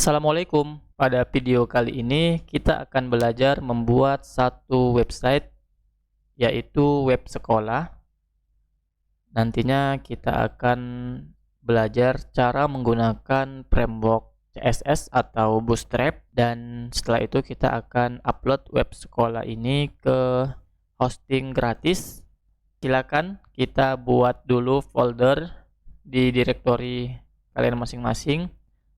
Assalamualaikum. Pada video kali ini kita akan belajar membuat satu website, yaitu web sekolah. Nantinya kita akan belajar cara menggunakan framework CSS atau Bootstrap, dan setelah itu kita akan upload web sekolah ini ke hosting gratis. Silakan kita buat dulu folder di direktori kalian masing-masing.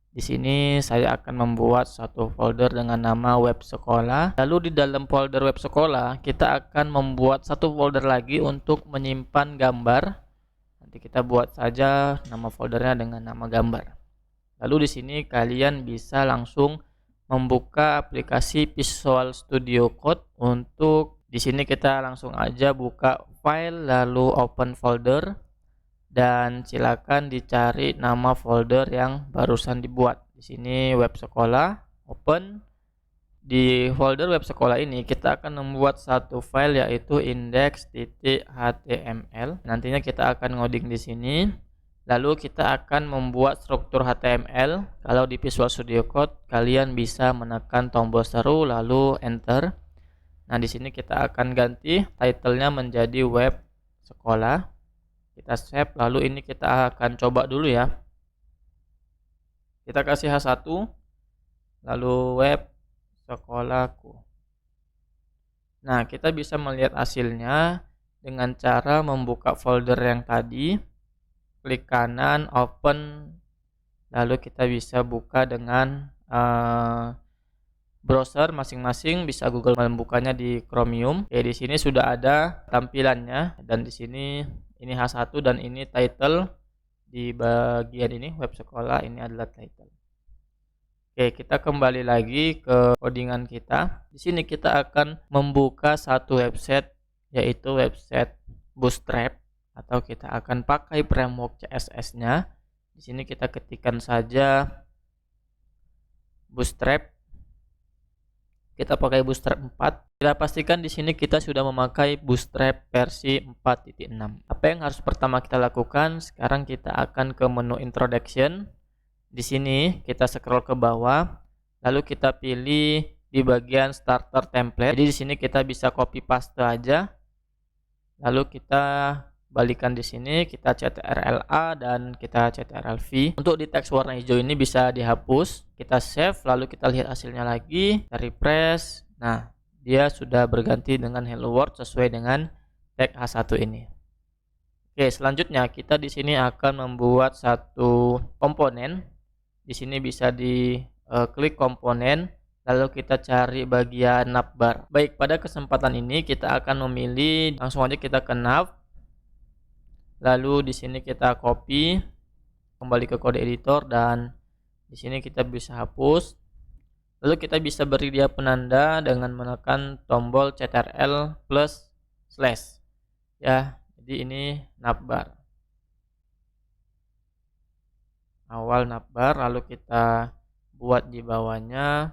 Di sini saya akan membuat satu folder dengan nama web sekolah. Lalu di dalam folder web sekolah kita akan membuat satu folder lagi untuk menyimpan gambar. Nanti kita buat saja nama foldernya dengan nama gambar. Lalu di sini kalian bisa langsung membuka aplikasi Visual Studio Code. Untuk di sini kita langsung aja buka file lalu open folder. Dan silakan dicari nama folder yang barusan dibuat. Di sini web sekolah, open. Di folder web sekolah ini kita akan membuat satu file yaitu index.html. Nantinya kita akan ngoding di sini. Lalu kita akan membuat struktur HTML. Kalau di Visual Studio Code kalian bisa menekan tombol seru lalu enter. Nah, di sini kita akan ganti title-nya menjadi web sekolah. Kita save, lalu ini kita akan coba dulu ya. Kita kasih H1, lalu web sekolahku. Nah, kita bisa melihat hasilnya dengan cara membuka folder yang tadi. Klik kanan, open, lalu kita bisa buka dengan browser masing-masing. Bisa Google membukanya di Chromium. Di sini sudah ada tampilannya, dan di sini ini H1 dan ini title. Di bagian ini web sekolah, ini adalah title. Oke, kita kembali lagi ke codingan kita. Di sini kita akan membuka satu website, yaitu website Bootstrap, atau kita akan pakai framework CSS-nya. Di sini kita ketikkan saja Bootstrap. Kita pakai Bootstrap 4. Kita pastikan di sini kita sudah memakai Bootstrap versi 4.6. Apa yang harus pertama kita lakukan? Sekarang kita akan ke menu Introduction. Di sini kita scroll ke bawah, lalu kita pilih di bagian Starter Template. Jadi di sini kita bisa copy paste aja. Lalu kita balikan di sini, kita CTRL-A dan kita CTRL-V. Untuk di teks warna hijau ini bisa dihapus. Kita save, lalu kita lihat hasilnya lagi. Kita refresh. Nah, dia sudah berganti dengan Hello World sesuai dengan tag H1 ini. Oke, selanjutnya kita di sini akan membuat satu komponen. Di sini bisa klik komponen, lalu kita cari bagian navbar. Baik, pada kesempatan ini kita akan memilih, langsung aja kita ke nav. Lalu di sini kita copy, kembali ke kode editor, dan di sini kita bisa hapus. Lalu kita bisa beri dia penanda dengan menekan tombol CTRL plus slash. Ya, jadi ini navbar. Awal navbar, lalu kita buat di bawahnya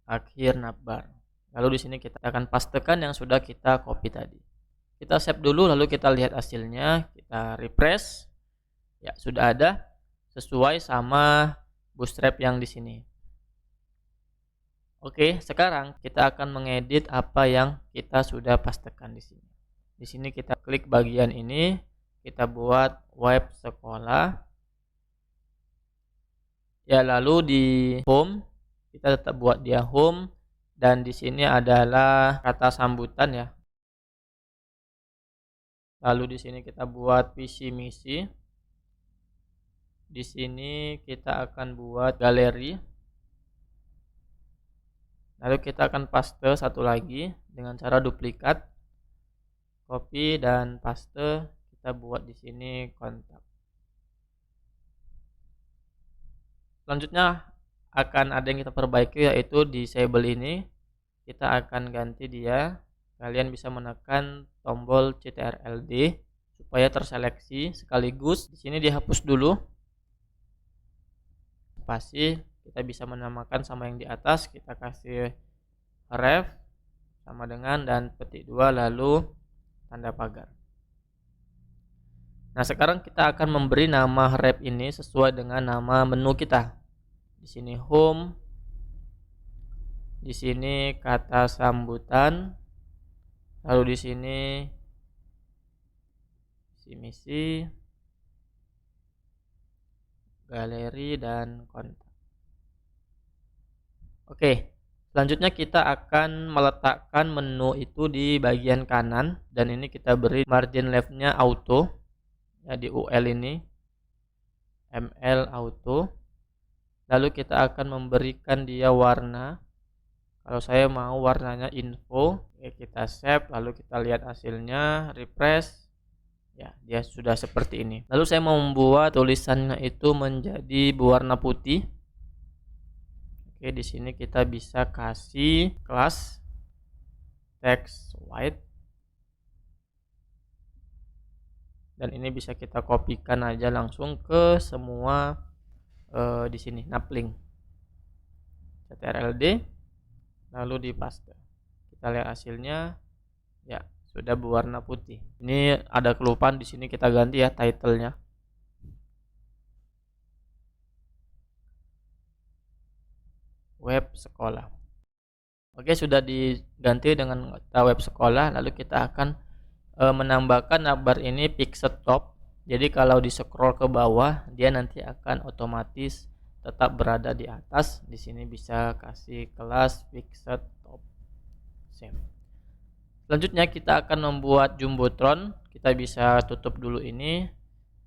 akhir navbar. Lalu di sini kita akan pastekan yang sudah kita copy tadi. Kita save dulu, lalu kita lihat hasilnya. Kita refresh. Ya, sudah ada sesuai sama Bootstrap yang di sini. Oke, sekarang kita akan mengedit apa yang kita sudah pastekan di sini. Di sini kita klik bagian ini, kita buat web sekolah. Ya, lalu di home kita tetap buat dia home, dan di sini adalah kata sambutan ya. Lalu di sini kita buat visi misi. Di sini kita akan buat galeri. Lalu kita akan paste satu lagi dengan cara duplikat, copy dan paste. Kita buat di sini kontak. Selanjutnya akan ada yang kita perbaiki, yaitu disable ini. Kita akan ganti dia. Kalian bisa menekan tombol CTRL-D supaya terseleksi sekaligus. Di sini dihapus dulu spasi. Kita bisa menamakan sama yang di atas. Kita kasih ref sama dengan dan petik 2 lalu tanda pagar. Nah, sekarang kita akan memberi nama wrap ini sesuai dengan nama menu kita. Di sini home, di sini kata sambutan, lalu di sini misi, galeri, dan kontak. Oke, selanjutnya kita akan meletakkan menu itu di bagian kanan, dan ini kita beri margin leftnya auto ya, di UL ini ML auto. Lalu kita akan memberikan dia warna. Kalau saya mau warnanya info, ya kita save, lalu kita lihat hasilnya, refresh. Ya, dia sudah seperti ini. Lalu saya mau membuat tulisannya itu menjadi berwarna putih. Oke, di sini kita bisa kasih kelas text white. Dan ini bisa kita kopikan aja langsung ke semua di sini Napling. CTRL-D, lalu di paste. Kita lihat hasilnya, ya sudah berwarna putih. Ini ada kelupaan di sini, kita ganti ya title-nya. Web sekolah. Oke, sudah diganti dengan kata web sekolah. Lalu kita akan menambahkan navbar ini pixel top. Jadi kalau di scroll ke bawah, dia nanti akan otomatis tetap berada di atas. Di sini bisa kasih kelas pixel top. Save. Selanjutnya kita akan membuat jumbotron. Kita bisa tutup dulu ini,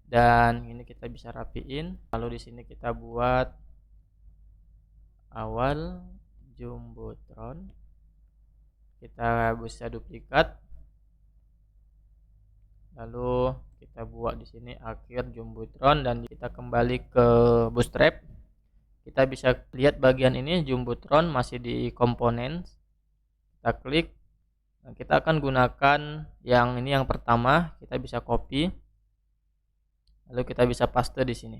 dan ini kita bisa rapiin. Lalu di sini kita buat awal jumbotron. Kita bisa duplikat. Lalu kita buat di sini akhir jumbotron, dan kita kembali ke Bootstrap. Kita bisa lihat bagian ini jumbotron masih di komponen. Kita klik. Nah, kita akan gunakan yang ini, yang pertama. Kita bisa copy. Lalu kita bisa paste di sini.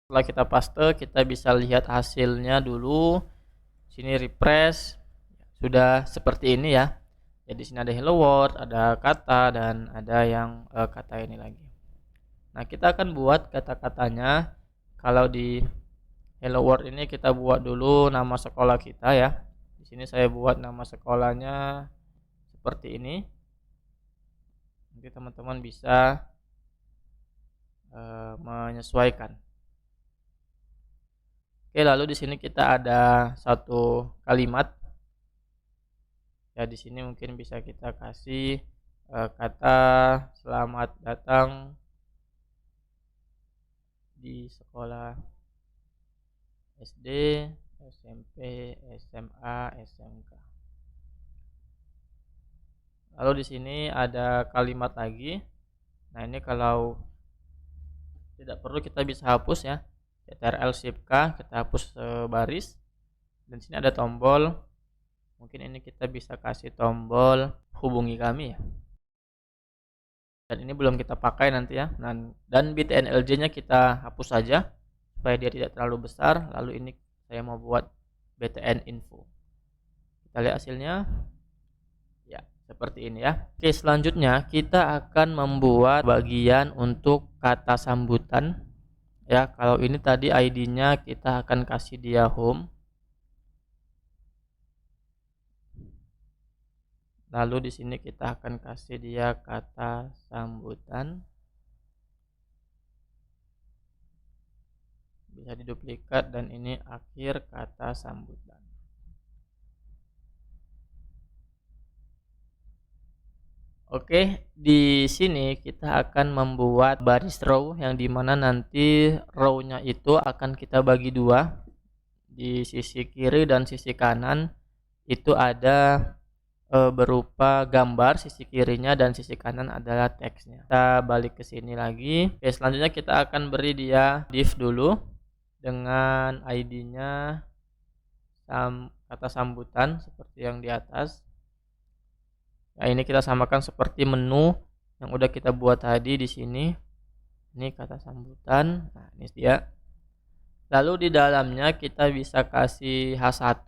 Setelah kita paste, kita bisa lihat hasilnya dulu. Sini refresh. Sudah seperti ini ya. Jadi sini ada hello world, ada kata, dan ada yang kata ini lagi. Nah, kita akan buat kata-katanya. Kalau di hello world ini kita buat dulu nama sekolah kita ya. Di sini saya buat nama sekolahnya seperti ini. Nanti teman-teman bisa menyesuaikan. Oke, lalu di sini kita ada satu kalimat. Ya, di sini mungkin bisa kita kasih kata selamat datang di sekolah SD, SMP, SMA, SMK. Lalu di sini ada kalimat lagi. Nah, ini kalau tidak perlu kita bisa hapus ya. CTRL Shift K, kita hapus baris. Dan sini ada tombol. Mungkin ini kita bisa kasih tombol hubungi kami ya. Dan ini belum kita pakai nanti ya. Dan btnlj-nya kita hapus saja supaya dia tidak terlalu besar. Lalu ini saya mau buat btn info. Kita lihat hasilnya. Ya, seperti ini ya. Oke, selanjutnya kita akan membuat bagian untuk kata sambutan. Ya, kalau ini tadi ID-nya kita akan kasih dia home. Lalu di sini kita akan kasih dia kata sambutan. Bisa diduplikat, dan ini akhir kata sambutan. Oke, di sini kita akan membuat baris row, yang dimana nanti row-nya itu akan kita bagi dua. Di sisi kiri dan sisi kanan itu ada berupa gambar, sisi kirinya, dan sisi kanan adalah teksnya. Kita balik ke sini lagi. Oke, selanjutnya kita akan beri dia div dulu dengan ID-nya kata sambutan seperti yang di atas. Nah, ini kita samakan seperti menu yang udah kita buat tadi di sini. Ini kata sambutan. Nah, ini dia. Lalu di dalamnya kita bisa kasih H1.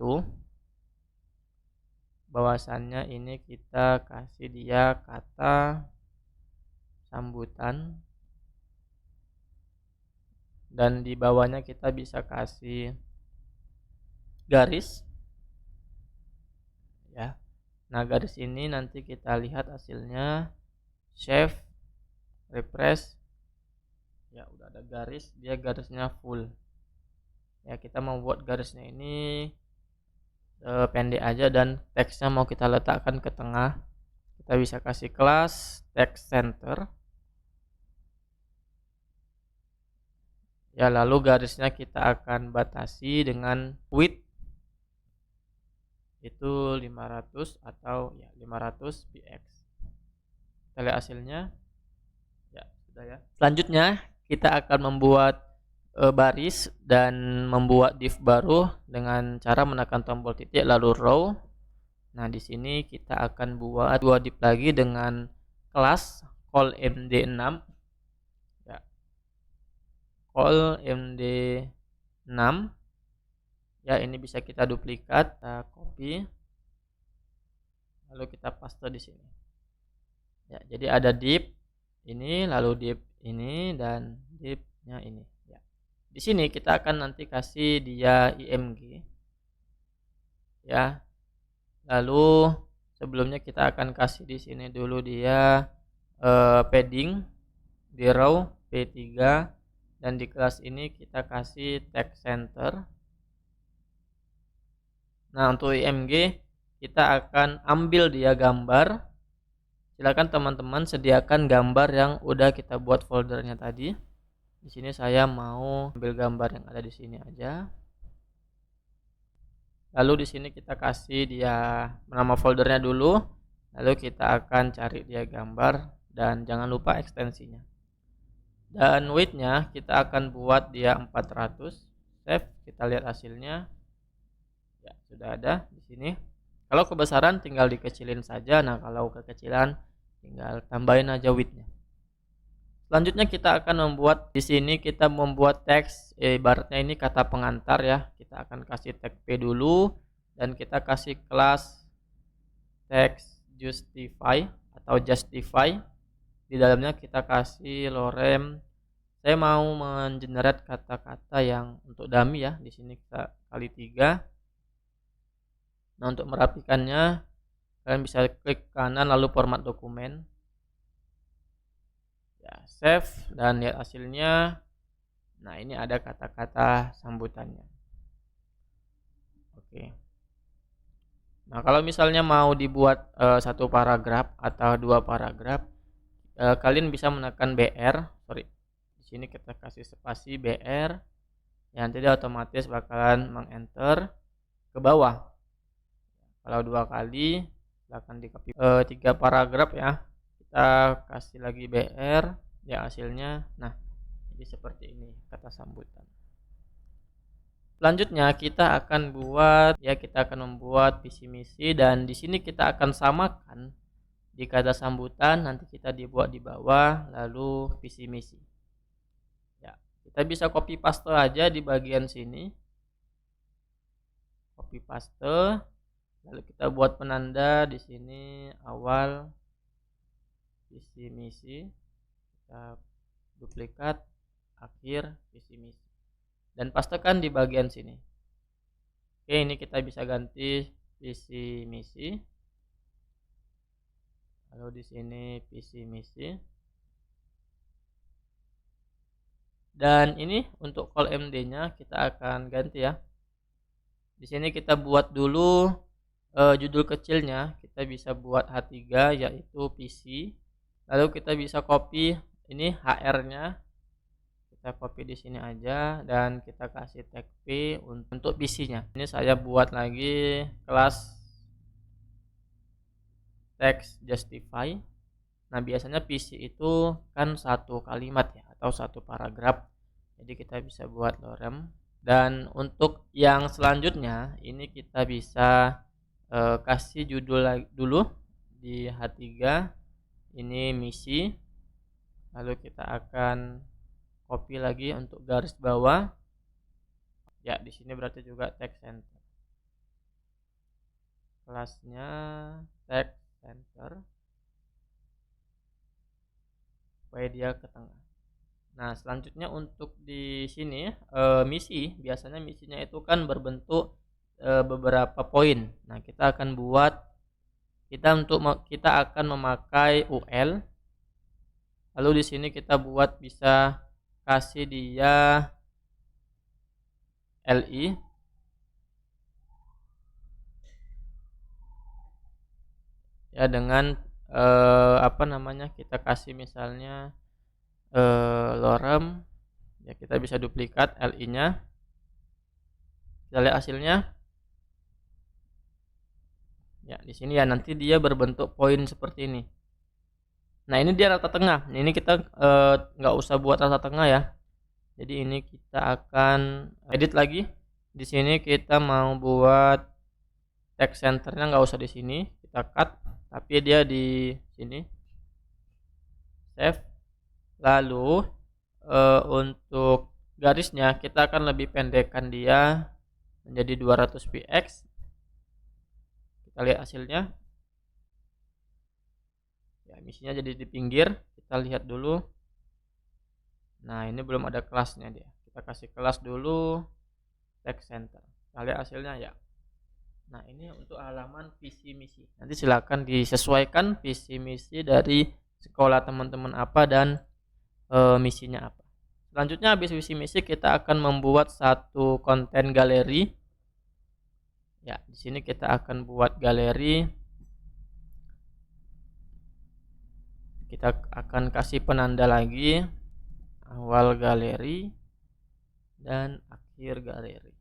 bahwasannya ini kita kasih dia kata sambutan, dan di bawahnya kita bisa kasih garis ya. Nah, garis ini nanti kita lihat hasilnya, save, refresh. Ya, udah ada garis, dia garisnya full. Ya, kita mau buat garisnya ini pendek aja, dan teksnya mau kita letakkan ke tengah. Kita bisa kasih kelas text center. Ya, lalu garisnya kita akan batasi dengan width itu 500 atau ya 500 px. Kita lihat hasilnya. Ya, sudah ya. Selanjutnya kita akan membuat baris dan membuat div baru dengan cara menekan tombol titik lalu row. Nah, di sini kita akan buat dua div lagi dengan kelas call md6 ya. Call md6 ya, ini bisa kita duplikat, kita copy, lalu kita paste di sini. Ya, jadi ada div ini, lalu div ini, dan divnya ini. Ya. Di sini kita akan nanti kasih dia img. Ya. Lalu sebelumnya kita akan kasih di sini dulu dia padding di row P3, dan di kelas ini kita kasih text center. Nah, untuk img kita akan ambil dia gambar. Silakan teman-teman sediakan gambar yang udah kita buat foldernya tadi. Di sini saya mau ambil gambar yang ada di sini aja. Lalu di sini kita kasih dia nama foldernya dulu. Lalu kita akan cari dia gambar, dan jangan lupa ekstensinya. Dan width-nya kita akan buat dia 400. Save, kita lihat hasilnya. Ya, sudah ada di sini. Kalau kebesaran tinggal dikecilin saja. Nah, kalau kekecilan tinggal tambahin aja width-nya. Selanjutnya kita akan membuat, di sini kita membuat teks, ibaratnya ini kata pengantar ya. Kita akan kasih tag P dulu, dan kita kasih kelas text justify atau justify. Di dalamnya kita kasih lorem. Saya mau mengenerate kata-kata yang untuk dummy ya. Di sini kita kali 3. Nah, untuk merapikannya kalian bisa klik kanan lalu format dokumen. Ya, save dan lihat hasilnya. Nah, ini ada kata-kata sambutannya. Oke. Nah, kalau misalnya mau dibuat satu paragraf atau dua paragraf, kalian bisa menekan BR. Sorry, di sini kita kasih spasi BR. Ya, nanti dia otomatis bakalan mengenter ke bawah. Kalau dua kali akan di copy 3 paragraf ya. Kita kasih lagi BR, ya hasilnya. Nah, jadi seperti ini kata sambutan. Selanjutnya kita akan buat ya, kita akan membuat visi misi, dan di sini kita akan samakan di kata sambutan, nanti kita dibuat di bawah lalu visi misi. Ya, kita bisa copy paste aja di bagian sini. Copy paste. Lalu kita buat penanda di sini awal visi misi. Kita duplikat akhir visi misi. Dan pastekan di bagian sini. Oke, ini kita bisa ganti visi misi. Lalu di sini visi misi. Dan ini untuk call MD-nya kita akan ganti ya. Di sini kita buat dulu judul kecilnya, kita bisa buat H3 yaitu PC. Lalu kita bisa copy ini HR-nya. Kita copy di sini aja, dan kita kasih tag P untuk PC-nya. Ini saya buat lagi kelas text justify. Nah, biasanya PC itu kan satu kalimat ya, atau satu paragraf. Jadi kita bisa buat lorem. Dan untuk yang selanjutnya ini kita bisa kasih judul dulu di H3. Ini misi. Lalu kita akan copy lagi untuk garis bawah. Ya, di sini berarti juga text center. kelasnya text center supaya dia ke tengah. Nah, selanjutnya untuk di sini misi, biasanya misinya itu kan berbentuk beberapa poin. Nah, kita akan memakai UL. Lalu di sini kita bisa kasih dia LI. Ya, dengan apa namanya? Kita kasih misalnya lorem. Ya, kita bisa duplikat LI-nya. Kita lihat hasilnya. Ya, di sini ya nanti dia berbentuk poin seperti ini. Nah, ini dia rata tengah. Ini kita nggak usah buat rata tengah ya. Jadi ini kita akan edit lagi. Di sini kita mau buat text centernya nggak usah di sini, kita cut, tapi dia di sini. Save. Lalu untuk garisnya kita akan lebih pendekkan dia menjadi 200 px. Kita lihat hasilnya. Ya, misinya jadi di pinggir. Kita lihat dulu. Nah, ini belum ada kelasnya dia. Kita kasih kelas dulu text center. Kita lihat hasilnya ya. Nah, ini untuk halaman visi misi. Nanti silakan disesuaikan visi misi dari sekolah teman-teman apa dan misinya apa. Selanjutnya habis visi misi kita akan membuat satu konten galeri. Ya, di sini kita akan buat galeri. Kita akan kasih penanda lagi, awal galeri dan akhir galeri.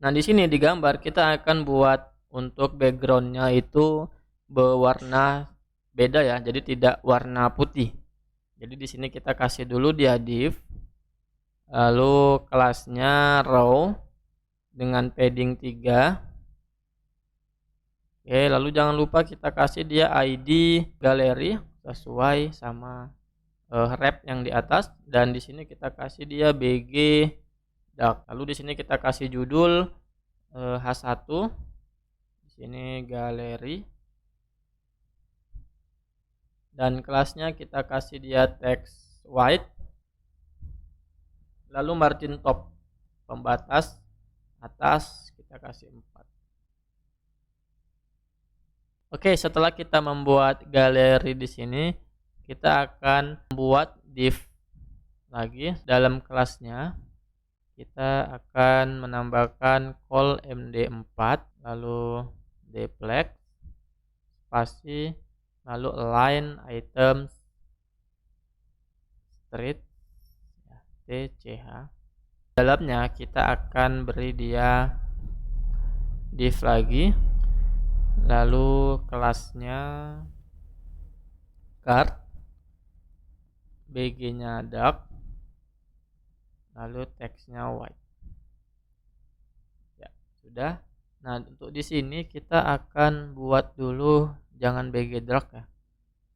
Nah, di sini di gambar kita akan buat untuk backgroundnya itu berwarna beda ya, jadi tidak warna putih. Jadi di sini kita kasih dulu dia div, lalu kelasnya row dengan padding 3. Oke, lalu jangan lupa kita kasih dia ID galeri sesuai sama wrap yang di atas, dan di sini kita kasih dia BG dark. Lalu di sini kita kasih judul H1. Di sini galeri. Dan kelasnya kita kasih dia text white. Lalu margin top, pembatas atas kita kasih 4. Oke, setelah kita membuat galeri di sini, kita akan membuat div lagi dalam kelasnya. Kita akan menambahkan call md4, lalu deflect, spasi, lalu align items street tch. Dalamnya kita akan beri dia div lagi, lalu kelasnya card, bg nya dark, lalu teksnya white. Ya, sudah. Nah, untuk di sini kita akan buat dulu, jangan bg dark ya.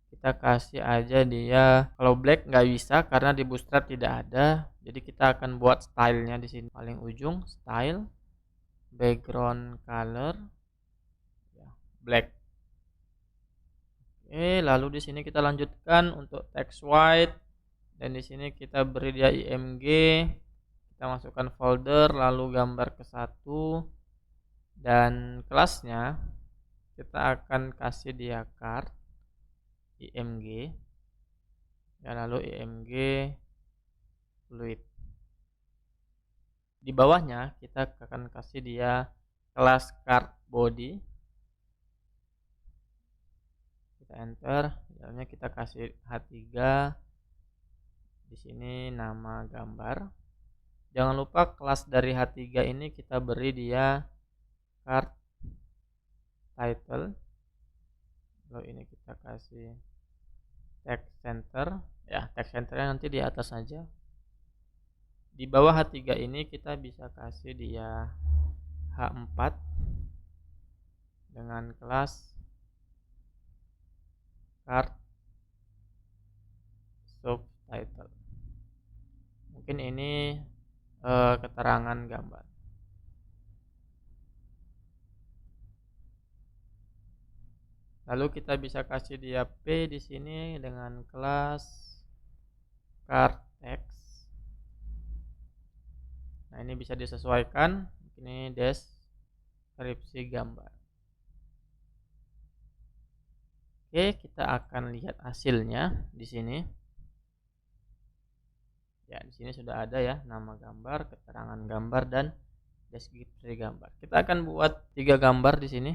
Kita kasih aja dia, kalau black nggak bisa karena di Bootstrap tidak ada. Jadi kita akan buat stylenya di sini paling ujung, style, background color, ya, black. Oke, lalu di sini kita lanjutkan untuk text white, dan di sini kita beri dia img. Kita masukkan folder, lalu gambar ke 1, dan kelasnya kita akan kasih dia card img, ya, lalu img fluid. Di bawahnya kita akan kasih dia kelas card body. Kita enter, dalamnya kita kasih H3. Di sini nama gambar. Jangan lupa kelas dari H3 ini kita beri dia card title. Lalu ini kita kasih text center. Ya, text centernya nanti di atas saja. Di bawah H3 ini kita bisa kasih dia H4 dengan kelas card subtitle. Mungkin ini keterangan gambar. Lalu kita bisa kasih dia P di sini dengan kelas card text. Nah, ini bisa disesuaikan. Ini deskripsi gambar. Oke, kita akan lihat hasilnya di sini. Ya, di sini sudah ada ya nama gambar, keterangan gambar, dan deskripsi gambar. Kita akan buat 3 gambar di sini.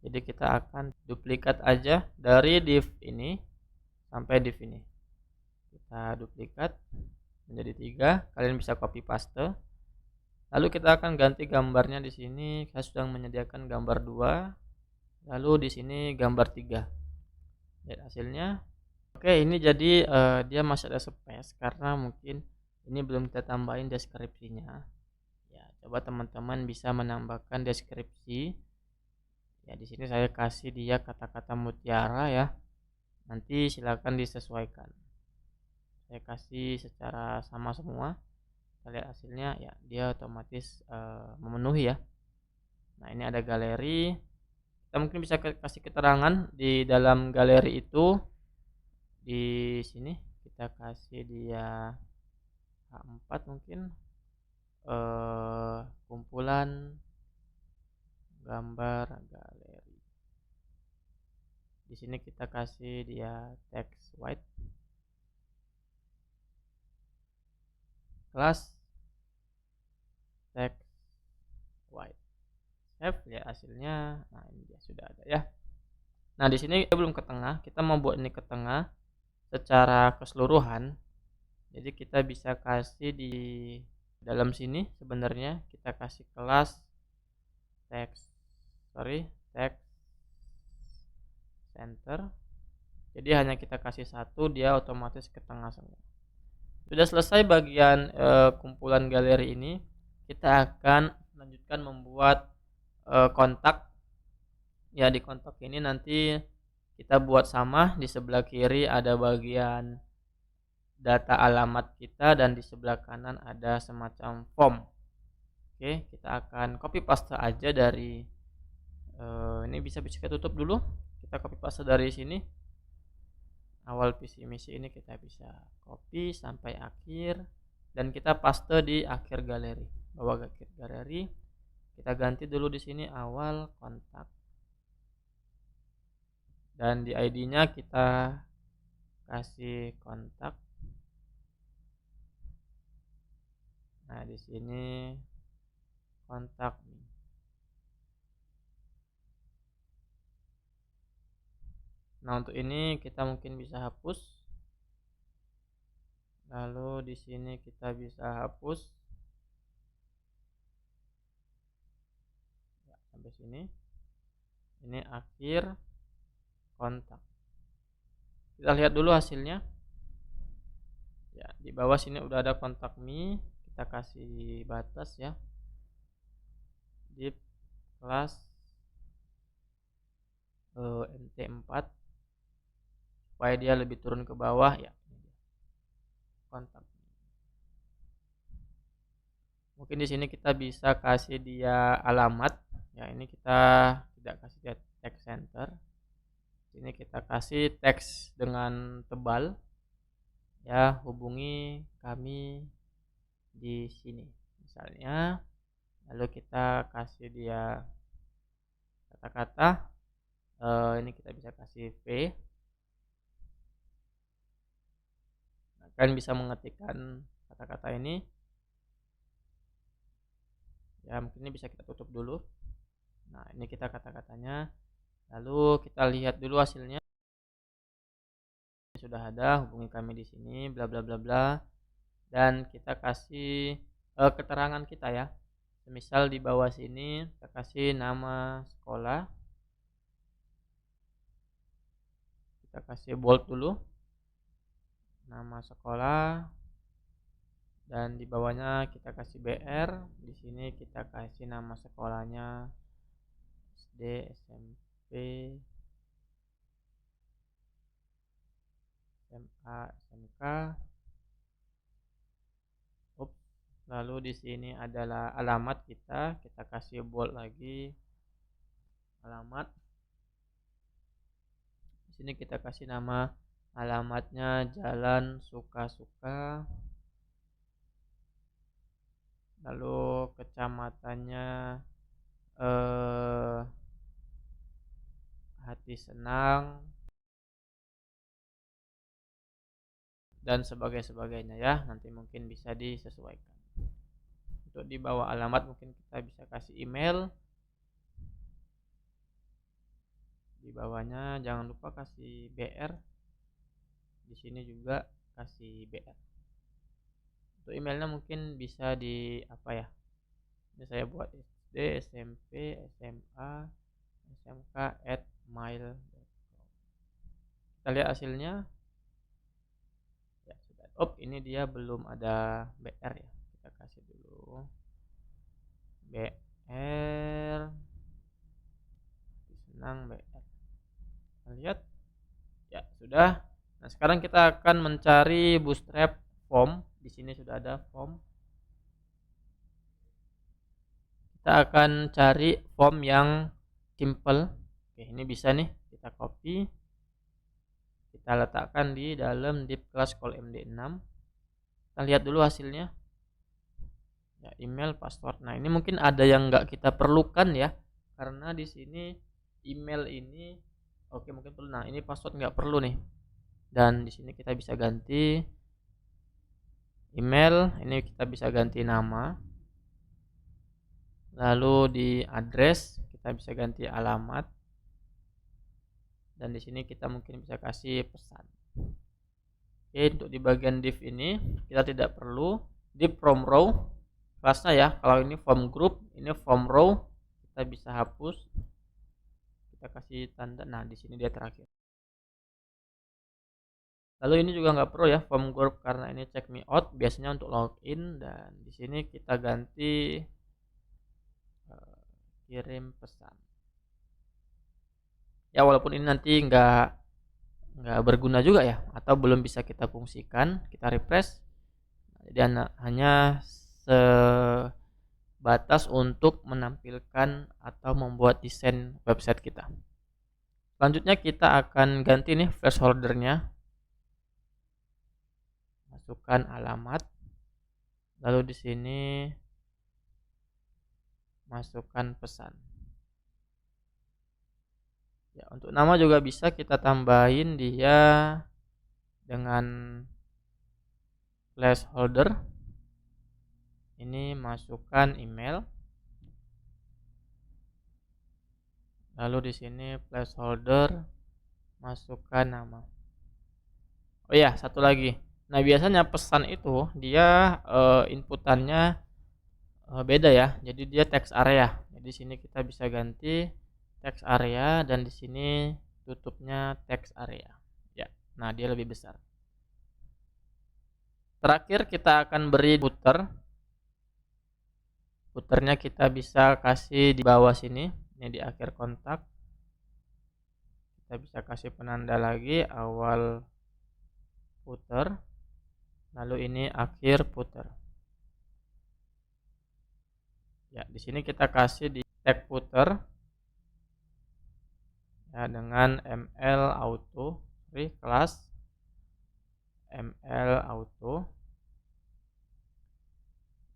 Jadi kita akan duplikat aja dari div ini sampai div ini. Kita duplikat menjadi 3. Kalian bisa copy paste. Lalu kita akan ganti gambarnya di sini. Saya sudah menyediakan gambar 2. Lalu di sini gambar 3. Lihat hasilnya. Oke, ini jadi dia masih ada space karena mungkin ini belum kita tambahin deskripsinya. Ya, coba teman-teman bisa menambahkan deskripsi. Ya, di sini saya kasih dia kata-kata mutiara ya. Nanti silakan disesuaikan. Saya kasih secara sama semua. Kita lihat hasilnya ya, dia otomatis memenuhi ya. Nah, ini ada galeri. Kita mungkin bisa kasih keterangan di dalam galeri itu. Di sini kita kasih dia H4 mungkin kumpulan gambar galeri. Di sini kita kasih dia text white, kelas text white. Save, lihat hasilnya. Nah, ini dia sudah ada ya. Nah, di sini belum ke tengah. Kita mau buat ini ke tengah secara keseluruhan. Jadi kita bisa kasih di dalam sini sebenarnya kita kasih kelas text center. Jadi hanya kita kasih satu, dia otomatis ke tengah semua. Sudah selesai bagian kumpulan galeri ini. Kita akan lanjutkan membuat kontak. Ya, di kontak ini nanti kita buat sama. Di sebelah kiri ada bagian data alamat kita dan di sebelah kanan ada semacam form. Oke, kita akan copy paste aja dari ini bisa kita tutup dulu. Kita copy paste dari sini. Awal visi misi ini kita bisa copy sampai akhir dan kita paste di akhir galeri. Bawa ke akhir galeri. Kita ganti dulu di sini awal kontak. Dan di ID-nya kita kasih kontak. Nah, di sini kontak. Nah, untuk ini kita mungkin bisa hapus. Lalu di sini kita bisa hapus. Ya, sampai sini. Ini akhir kontak. Kita lihat dulu hasilnya. Ya, di bawah sini udah ada kontak me. Kita kasih batas ya. Di kelas nt4 supaya dia lebih turun ke bawah ya. Kontak. Mungkin di sini kita bisa kasih dia alamat. Ya, ini kita tidak kasih dia text center. Ini kita kasih teks dengan tebal. Ya, hubungi kami di sini misalnya. Lalu kita kasih dia kata-kata. Ini kita bisa kasih V. Nah, kalian bisa mengetikkan kata-kata ini. Ya, mungkin ini bisa kita tutup dulu. Nah, ini kita kata-katanya. Lalu kita lihat dulu hasilnya. Sudah ada, hubungi kami di sini, bla bla bla bla. Dan kita kasih keterangan kita ya. Misal di bawah sini kita kasih nama sekolah. Kita kasih bold dulu. Nama sekolah. Dan di bawahnya kita kasih BR. Di sini kita kasih nama sekolahnya SD, SMP, SMA, SMK. Lalu di sini adalah alamat kita kasih bold lagi alamat. Di sini kita kasih nama alamatnya Jalan Suka-Suka, lalu kecamatannya Hati Senang, dan sebagainya ya. Nanti mungkin bisa disesuaikan. Untuk di bawah alamat mungkin kita bisa kasih email. Di bawahnya jangan lupa kasih BR. Di sini juga kasih BR. Untuk emailnya mungkin bisa di apa ya? Ini saya buat SD, SMP, SMA, SMK @mail.com. Kita lihat hasilnya. Ya sudah. Ini dia belum ada BR ya. Kita kasih dulu BR. Senang BR. Kita lihat. Ya sudah. Nah sekarang kita akan mencari Bootstrap form. Di sini sudah ada form. Kita akan cari form yang simple. Oke, ini bisa nih kita copy, kita letakkan di dalam div class call md6. Kita lihat dulu hasilnya ya, email, password. Nah ini mungkin ada yang nggak kita perlukan ya, karena di sini email ini oke mungkin perlu. Nah ini password nggak perlu nih, dan di sini kita bisa ganti email, ini kita bisa ganti nama. Lalu di address kita bisa ganti alamat, dan di sini kita mungkin bisa kasih pesan. Oke, untuk di bagian div ini kita tidak perlu div from row kelasnya ya. Kalau ini form group, ini form row, kita bisa hapus. Kita kasih tanda. Nah di sini dia terakhir. Lalu ini juga nggak perlu ya form group, karena ini check me out biasanya untuk login, dan di sini kita ganti kirim pesan. Ya walaupun ini nanti nggak berguna juga ya, atau belum bisa kita fungsikan, kita refresh. Jadi hanya sebatas untuk menampilkan atau membuat desain website kita. Selanjutnya kita akan ganti nih placeholdernya, masukkan alamat, lalu di sini masukkan pesan. Ya, untuk nama juga bisa kita tambahin dia dengan placeholder. Ini masukkan email. Lalu di sini placeholder masukkan nama. Oh ya, satu lagi. Nah, biasanya pesan itu dia inputannya beda ya. Jadi dia text area. Jadi di sini kita bisa ganti text area, dan di sini tutupnya text area. Ya. Nah, dia lebih besar. Terakhir kita akan beri footer. Footernya kita bisa kasih di bawah sini. Ini di akhir kontak. Kita bisa kasih penanda lagi awal footer. Lalu ini akhir footer. Ya, di sini kita kasih di tag footer ya dengan ml auto, kelas ml auto.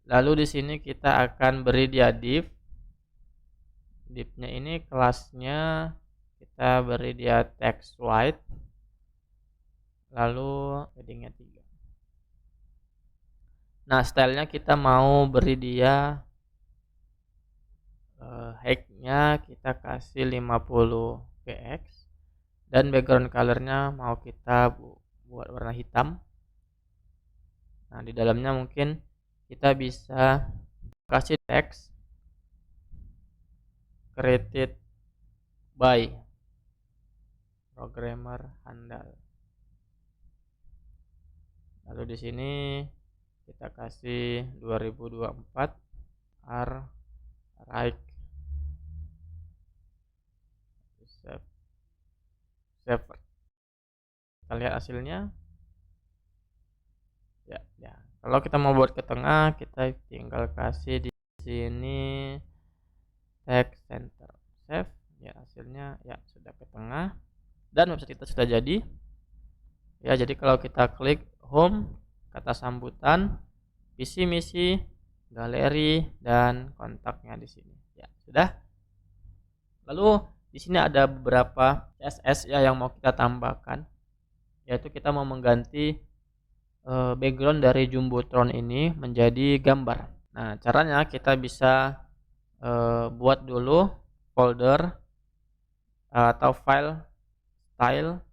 Lalu di sini kita akan beri dia div. Divnya ini kelasnya kita beri dia text white. Lalu headingnya 3. Nah, stylenya kita mau beri dia height-nya kita kasih 50 px, dan background colornya mau kita buat warna hitam. Nah, di dalamnya mungkin kita bisa kasih teks created by programmer handal. Lalu di sini kita kasih 2024 right save. Kita lihat hasilnya. Ya. Kalau kita mau buat ke tengah, kita tinggal kasih di sini text center save. Ya, hasilnya ya sudah ke tengah. dan website kita sudah jadi. Ya, jadi kalau kita klik home, kata sambutan, visi misi, galeri, dan kontaknya di sini. Ya, sudah. Lalu di sini ada beberapa CSS ya yang mau kita tambahkan, yaitu kita mau mengganti background dari Jumbotron ini menjadi gambar. Nah, caranya kita bisa buat dulu folder atau file style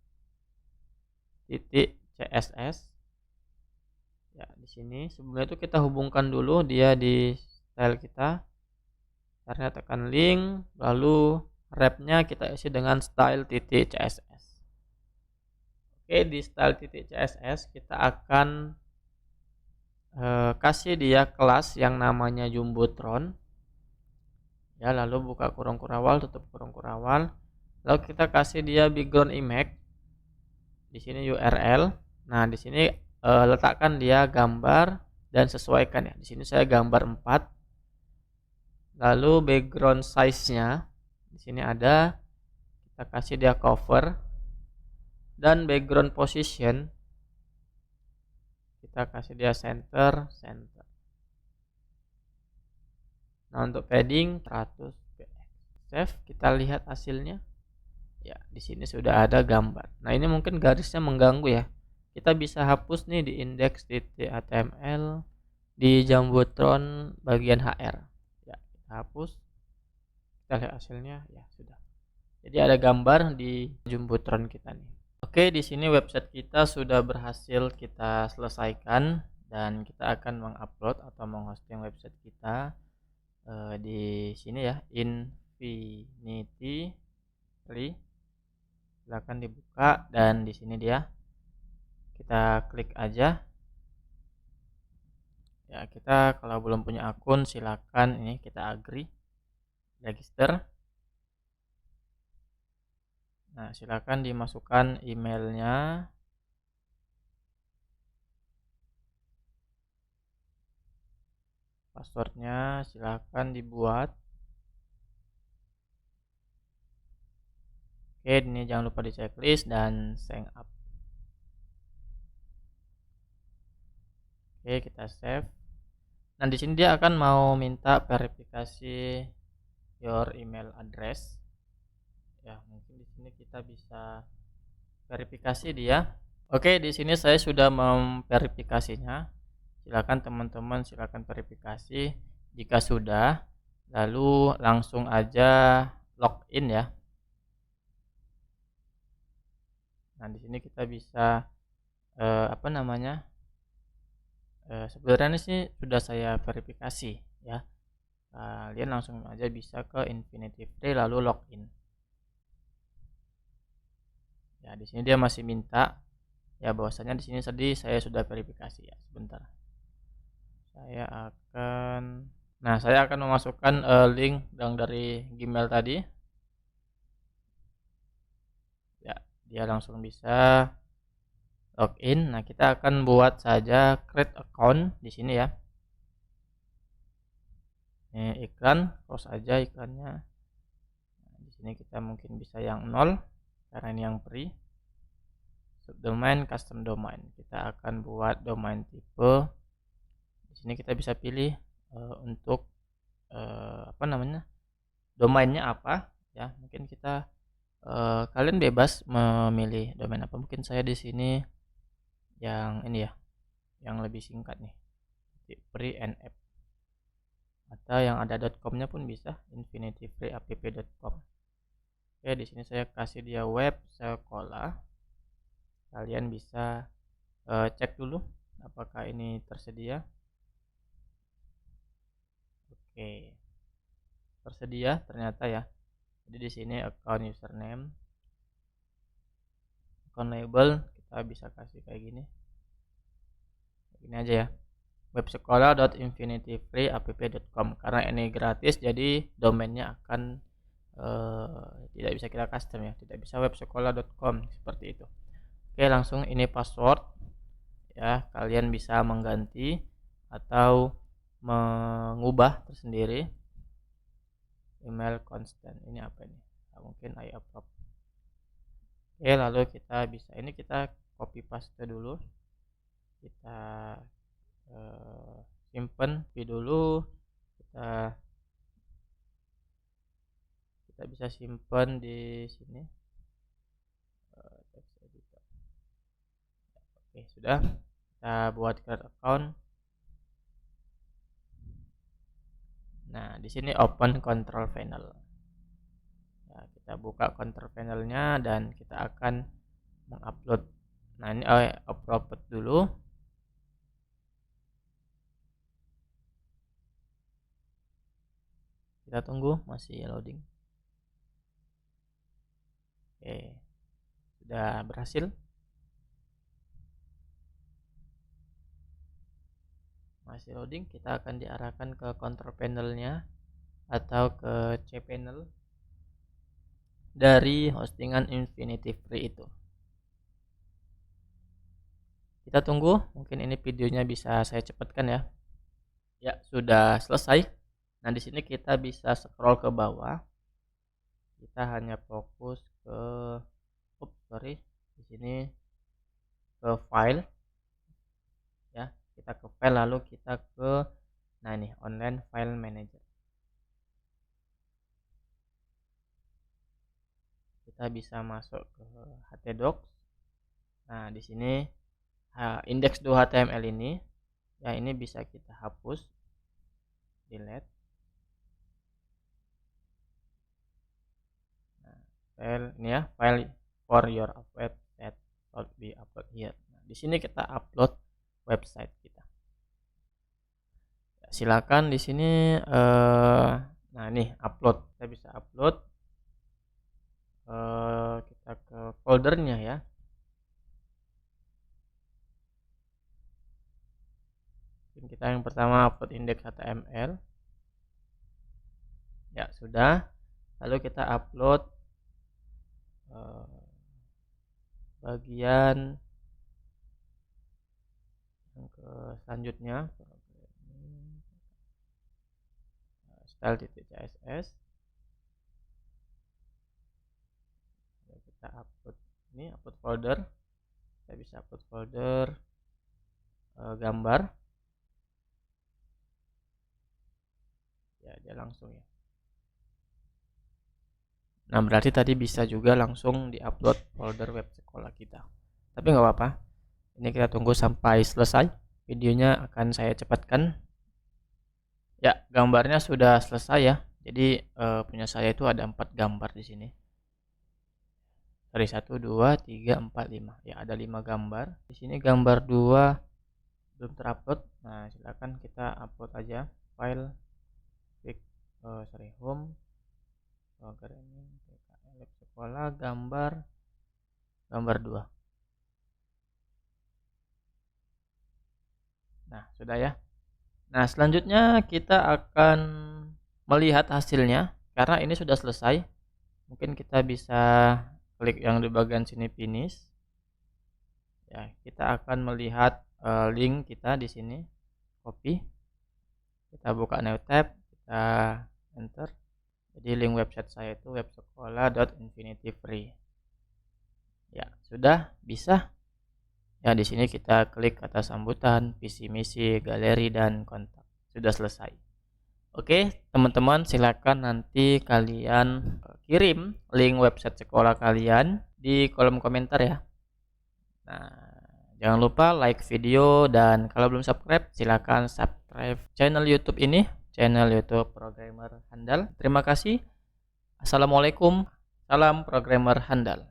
titik CSS. Ya, di sini sebelumnya itu kita hubungkan dulu dia di style kita. Caranya tekan link, lalu wrapnya kita isi dengan style titik CSS. Oke, di style titik CSS kita akan kasih dia kelas yang namanya Jumbotron. Ya, lalu buka kurung kurawal, tutup kurung kurawal. Lalu kita kasih dia background image. Di sini URL. Nah, di sini letakkan dia gambar dan sesuaikan ya. Di sini saya gambar 4. Lalu background size-nya di sini ada, kita kasih dia cover, dan background position kita kasih dia center. Nah, untuk padding 100 px. Save, kita lihat hasilnya. Ya, di sini sudah ada gambar. Nah, ini mungkin garisnya mengganggu ya. Kita bisa hapus nih di index.html di Jumbotron bagian HR. Ya, kita hapus. Kita lihat hasilnya, ya sudah. Jadi ada gambar di Jumbotron kita nih. Oke, di sini website kita sudah berhasil kita selesaikan dan kita akan mengupload atau menghosting website kita di sini ya, Infinity Free. Silakan dibuka dan di sini dia. Kita klik aja. Ya, kita kalau belum punya akun silakan ini kita agree, register. Nah, silakan dimasukkan emailnya, passwordnya silakan dibuat. Oke, ini jangan lupa di checklist dan sign up. Oke, kita save. Nah, di sini dia akan mau minta verifikasi your email address. Ya, mungkin di sini kita bisa verifikasi dia. Oke, di sini saya sudah memverifikasinya. Silakan teman-teman silakan verifikasi. Jika sudah, lalu langsung aja login ya. Nah, di sini kita bisa sebenarnya sih sudah saya verifikasi ya. Kalian langsung aja bisa ke Infinity Free lalu login. Ya, di sini dia masih minta ya bahwasanya di sini tadi saya sudah verifikasi ya. Sebentar. Saya akan memasukkan link yang dari Gmail tadi. Ya, dia langsung bisa login. Nah, kita akan buat saja create account di sini ya. Ini iklan, close aja iklannya. Nah, di sini kita mungkin bisa yang 0 karena ini yang free. Subdomain, custom domain. Kita akan buat domain tipe. Di sini kita bisa pilih untuk domainnya apa ya. Mungkin kita kalian bebas memilih domain apa. Mungkin saya di sini yang ini ya, yang lebih singkat nih, free nf, atau yang ada .com-nya pun bisa, infinityfreeapp.com. Oke, di sini saya kasih dia web sekolah. Kalian bisa cek dulu apakah ini tersedia. Oke, tersedia ternyata ya. Jadi di sini account username, account label kita bisa kasih kayak gini. Ini aja ya, websekolah.infinityfreeapp.com. Karena ini gratis jadi domainnya akan tidak bisa kita custom ya, tidak bisa websekolah.com seperti itu. Oke, langsung ini password ya, kalian bisa mengganti atau mengubah tersendiri. Email constant ini apa ini? Mungkin I approve. Oke, lalu kita bisa ini kita copy paste dulu, kita simpen dulu, kita bisa simpan di sini, text editor. Oke, sudah, kita buat create account. Nah, di sini open control panel. Ya, kita buka control panelnya dan kita akan mengupload. Nah, ini upload dulu. Kita tunggu, masih loading. Oke, sudah berhasil. Masih loading, kita akan diarahkan ke control panelnya atau ke cPanel dari hostingan Infinity Free itu. Kita tunggu, mungkin ini videonya bisa saya cepatkan ya. Ya, sudah selesai. Nah, di sini kita bisa scroll ke bawah. Kita hanya fokus ke di sini ke file. Ya, kita ke file lalu kita ke ini online file manager. Kita bisa masuk ke htdocs. Nah, di sini index.html ini ya, ini bisa kita hapus, delete. Nah, file ini ya, file for your website should be upload here. Nah, di sini kita upload website kita. Ya, silakan di sini nah ini upload, kita bisa upload, kita ke foldernya ya. Kita yang pertama upload index.html. Ya, sudah. Lalu kita upload bagian yang ke selanjutnya, style.css. Kita upload ini, upload folder. Kita bisa upload folder gambar. Ya, dia langsung ya. Nah, berarti tadi bisa juga langsung diupload folder web sekolah kita. Tapi nggak apa-apa. Ini kita tunggu sampai selesai. Videonya akan saya cepatkan. Ya, gambarnya sudah selesai ya. Jadi punya saya itu ada 4 gambar di sini. Dari 1, 2, 3, 4, 5. Ya, ada 5 gambar. Di sini gambar 2 belum terupload. Nah, silakan kita upload aja file home programming PKL sekolah gambar 2. Nah, sudah ya. Nah, selanjutnya kita akan melihat hasilnya karena ini sudah selesai. Mungkin kita bisa klik yang di bagian sini finish. Ya, kita akan melihat link kita di sini. Copy. Kita buka new tab, kita enter. Jadi link website saya itu websekolah.infinityfree. Ya, sudah bisa. Ya, di sini kita klik kata sambutan, visi misi, galeri dan kontak. Sudah selesai. Oke, teman-teman, silakan nanti kalian kirim link website sekolah kalian di kolom komentar ya. Nah, jangan lupa like video dan kalau belum subscribe silakan subscribe channel YouTube ini, channel YouTube Programmer Handal. Terima kasih. Assalamualaikum. Salam programmer handal.